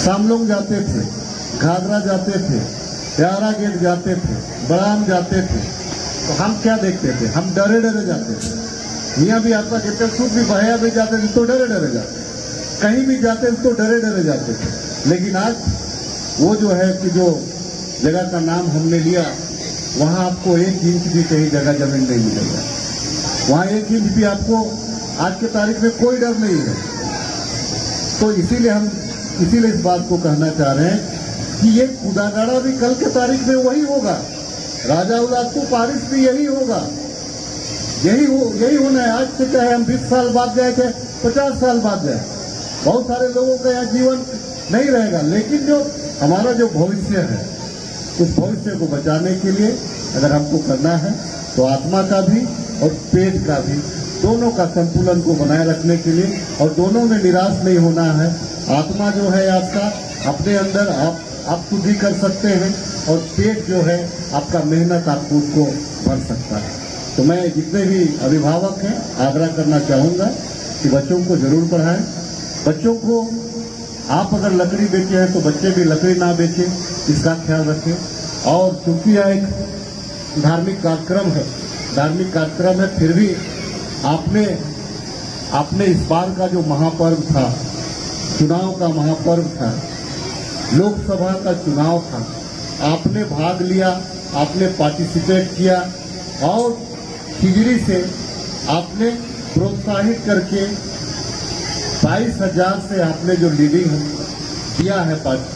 सामलोंग जाते थे, घाघरा जाते थे, प्यारा गेट जाते थे, बड़ाम जाते थे, तो हम क्या देखते थे? हम डरे डरे जाते थे। यहाँ भी आपका कहते सूट भी बहाया भी जाते थे तो डरे डरे जाते, कहीं भी जाते थे तो डरे डरे जाते थे। लेकिन आज वो जो है कि जो जगह का नाम हमने लिया, वहाँ आपको 1 इंच भी कहीं जगह जमीन नहीं मिलेगा। वहाँ 1 इंच भी आपको आज के तारीख में कोई डर नहीं है। तो इसीलिए इस बात को कहना चाह रहे हैं कि ये कूदागाड़ा भी कल के तारीख में वही होगा, राजा उलातू पारिस भी यही होगा, यही होना है। आज से चाहे हम 20 साल बाद जाए, चाहे 50 साल बाद जाए, बहुत सारे लोगों का यहाँ जीवन नहीं रहेगा। लेकिन जो हमारा जो भविष्य है, उस भविष्य को बचाने के लिए अगर हमको करना है तो आत्मा का भी और पेट का भी, दोनों का संतुलन को बनाए रखने के लिए, और दोनों में निराश नहीं होना है। आत्मा जो है आपका अपने अंदर आप खुद ही कर सकते हैं, और पेट जो है आपका मेहनत आपको उसको भर सकता है। तो मैं जितने भी अभिभावक हैं आग्रह करना चाहूँगा कि बच्चों को जरूर पढ़ाएं। बच्चों को आप अगर लकड़ी बेचे हैं तो बच्चे भी लकड़ी ना बेचें, इसका ख्याल रखें। और चूंकि यह एक धार्मिक कार्यक्रम है, फिर भी आपने इस बार का जो महापर्व था, चुनाव का महापर्व था, लोकसभा का चुनाव था, आपने भाग लिया, आपने पार्टिसिपेट किया, और खिजड़ी से आपने प्रोत्साहित करके 22,000 से आपने जो लीडिंग दिया है पार्टी,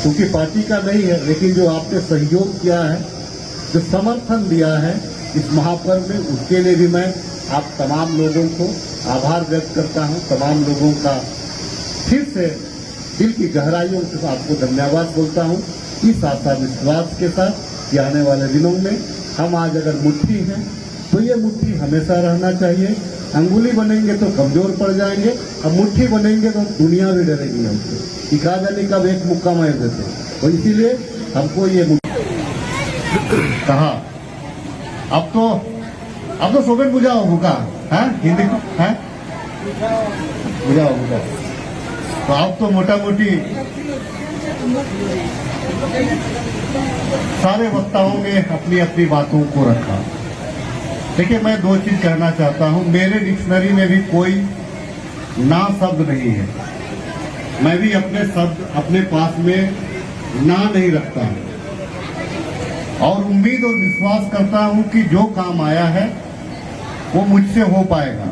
क्योंकि पार्टी का नहीं है, लेकिन जो आपने सहयोग किया है, जो समर्थन दिया है इस महापर्व में, उसके लिए भी मैं आप तमाम लोगों को आभार व्यक्त करता हूं। तमाम लोगों का फिर से दिल की गहराइयों से आपको धन्यवाद बोलता हूं, इस आशा विश्वास के साथ कि आने वाले दिनों में हम आज अगर मुट्ठी हैं तो ये मुट्ठी हमेशा रहना चाहिए। अंगुली बनेंगे तो कमजोर पड़ जाएंगे, अब मुट्ठी बनेंगे तो दुनिया भी डरेगी हमसे कि कहा जाने कब एक मुक्का मार देते। तो इसीलिए हमको ये कहा अब तो सोबेन बुझाओ भूखा है, हिंदी है बुझाओ। तो अब तो मोटा मोटी सारे वक्ताओं ने अपनी अपनी बातों को रखा। देखिए, मैं 2 चीज कहना चाहता हूं। मेरे डिक्शनरी में भी कोई ना शब्द नहीं है, मैं भी अपने शब्द अपने पास में ना नहीं रखता हूं, और उम्मीद और विश्वास करता हूं कि जो काम आया है वो मुझसे हो पाएगा।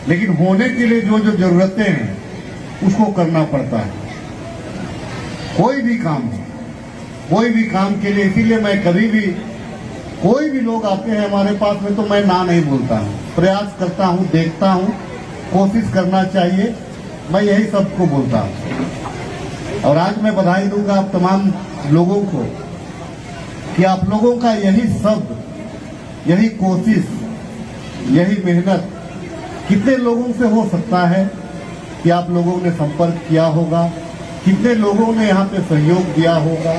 लेकिन होने के लिए जो जो जरूरतें हैं उसको करना पड़ता है, कोई भी काम हो, कोई भी काम के लिए। इसीलिए मैं कभी भी, कोई भी लोग आते हैं हमारे पास में, तो मैं ना नहीं बोलता हूं, प्रयास करता हूं, देखता हूं, कोशिश करना चाहिए, मैं यही सबको बोलता हूं। और आज मैं बधाई दूंगा आप तमाम लोगों को कि आप लोगों का यही शब्द, यही कोशिश, यही मेहनत कितने लोगों से हो सकता है कि आप लोगों ने संपर्क किया होगा, कितने लोगों ने यहाँ पे सहयोग दिया होगा।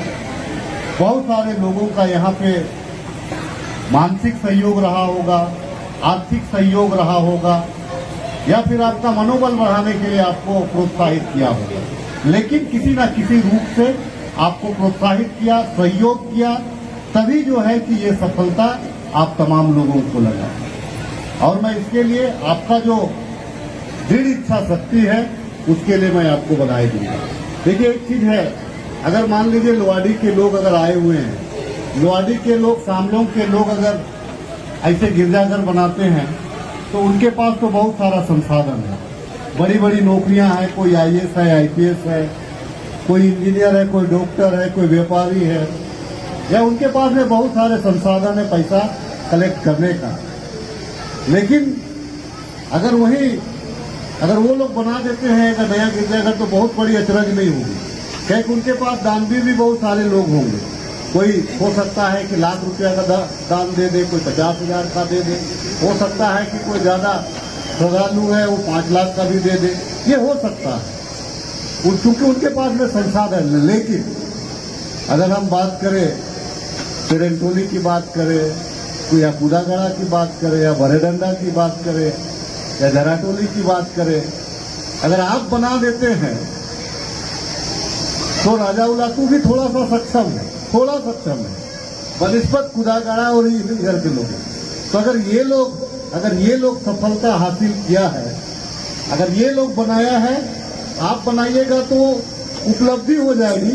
बहुत सारे लोगों का यहाँ पे मानसिक सहयोग रहा होगा, आर्थिक सहयोग रहा होगा, या फिर आपका मनोबल बढ़ाने के लिए आपको प्रोत्साहित किया होगा। लेकिन किसी न किसी रूप से आपको प्रोत्साहित किया, सहयोग किया, तभी जो है कि ये सफलता आप तमाम लोगों को लगा। और मैं इसके लिए आपका जो दृढ़ इच्छा शक्ति है उसके लिए मैं आपको बधाई दूंगा। देखिए, एक चीज है, अगर मान लीजिए लोहाड़ी के लोग अगर आए हुए हैं, लोहाड़ी के लोग, सामलोंग के लोग अगर ऐसे गिरजाघर बनाते हैं तो उनके पास तो बहुत सारा संसाधन है, बड़ी बड़ी नौकरियां हैं, कोई IAS है, IPS है, कोई इंजीनियर है, कोई डॉक्टर है, कोई व्यापारी है, या उनके पास में बहुत सारे संसाधन है पैसा कलेक्ट करने का। लेकिन अगर वो लोग बना देते हैं अगर नया गिरजाघर, तो बहुत बड़ी अचरज नहीं होगी, क्योंकि उनके पास दानवीर भी बहुत सारे लोग होंगे। कोई हो सकता है कि लाख रुपया का दान दे दे, कोई 50,000 का दे दे, हो सकता है कि कोई ज्यादा श्रद्धालु है वो 5 लाख का भी दे दे, ये हो सकता है, क्योंकि उनके पास में संसाधन है। लेकिन अगर हम बात करें पेरेंटोली की बात करें, या कूदागड़ा की बात करें, या भरेडंडा की बात करें, या जराटोली की बात करें, अगर आप बना देते हैं तो राजा उलाकू भी थोड़ा सा सक्षम है, थोड़ा सक्षम है बनिस्बत खुदागाड़ा और इधर के लोग। तो अगर ये लोग सफलता हासिल किया है, अगर ये लोग बनाया है, आप बनाइएगा तो उपलब्धि हो जाएगी।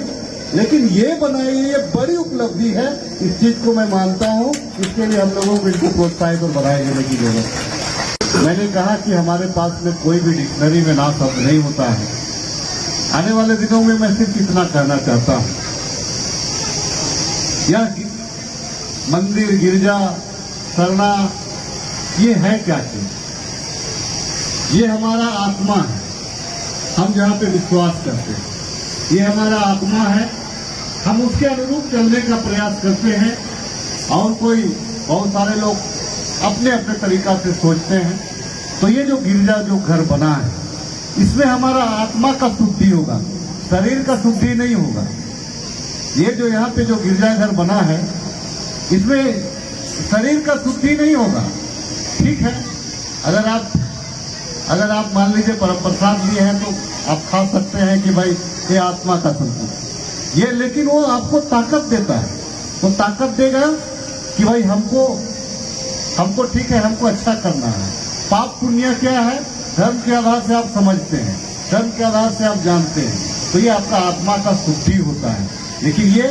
लेकिन ये बनाई ये बड़ी उपलब्धि है, इस चीज को मैं मानता हूँ। इसके लिए हम लोगों को इनको प्रोत्साहित और बढ़ाए देने की जरूरत है। मैंने कहा कि हमारे पास में कोई भी डिक्शनरी में ना शब्द नहीं होता है। आने वाले दिनों में मैं सिर्फ इतना कहना चाहता हूँ, यह मंदिर, गिरजा, सरना, ये है क्या चीज? ये हमारा आत्मा है, हम जहाँ पे विश्वास करते हैं, ये हमारा आत्मा है। हम उसके अनुरूप चलने का प्रयास करते हैं। और कोई बहुत सारे लोग अपने अपने तरीका से सोचते हैं। तो ये जो गिरजा, जो घर बना है, इसमें हमारा आत्मा का शुद्धि होगा, शरीर का शुद्धि नहीं होगा। ये जो यहाँ पे जो गिरजा घर बना है, इसमें शरीर का शुद्धि नहीं होगा। ठीक है, अगर आप मान लीजिए प्रसाद लिए हैं तो आप खा सकते हैं कि भाई ये आत्मा का संतुलन ये, लेकिन वो आपको ताकत देता है। वो ताकत देगा कि भाई हमको ठीक है, हमको अच्छा करना है। पाप पुण्य क्या है? धर्म के आधार से आप समझते हैं, धर्म के आधार से आप जानते हैं। तो ये आपका आत्मा का शुद्धि होता है, लेकिन ये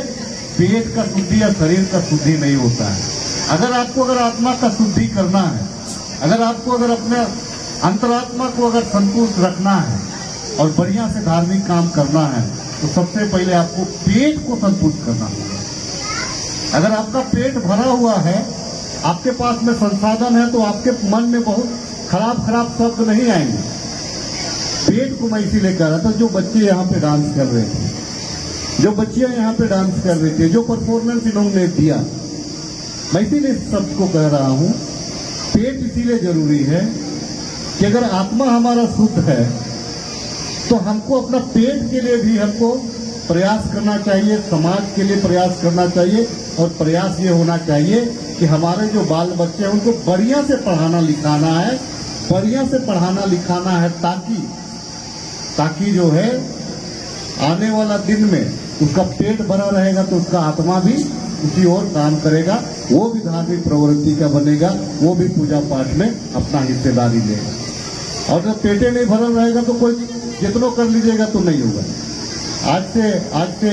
पेट का शुद्धि या शरीर का शुद्धि नहीं होता है। अगर आत्मा का शुद्धि करना है, अगर अपने अंतरात्मा को अगर संतुष्ट रखना है और बढ़िया से धार्मिक काम करना है, तो सबसे पहले आपको पेट को संतुष्ट करना होगा। अगर आपका पेट भरा हुआ है, आपके पास में संसाधन है, तो आपके मन में बहुत खराब शब्द नहीं आएंगे। पेट को मैं इसीलिए कह रहा था, जो बच्चे यहाँ पे डांस कर रहे थे, जो बच्चियां यहाँ पे डांस कर रही थी, जो परफॉर्मेंस इन्होंने दिया, मैं इसीलिए सबको कह रहा हूँ, पेट इसीलिए जरूरी है कि अगर आत्मा हमारा शुद्ध है तो हमको अपना पेट के लिए भी हमको प्रयास करना चाहिए, समाज के लिए प्रयास करना चाहिए। और प्रयास ये होना चाहिए कि हमारे जो बाल बच्चे हैं उनको बढ़िया से पढ़ाना लिखाना है, बढ़िया से पढ़ाना लिखाना है, ताकि जो है आने वाला दिन में उसका पेट भरा रहेगा तो उसका आत्मा भी उसी ओर काम करेगा, वो भी धार्मिक प्रवृत्ति का बनेगा, वो भी पूजा पाठ में अपना हिस्सेदारी लेगा। और जब पेटे नहीं भरा रहेगा तो कोई जितना कर लीजिएगा तो नहीं होगा। आज से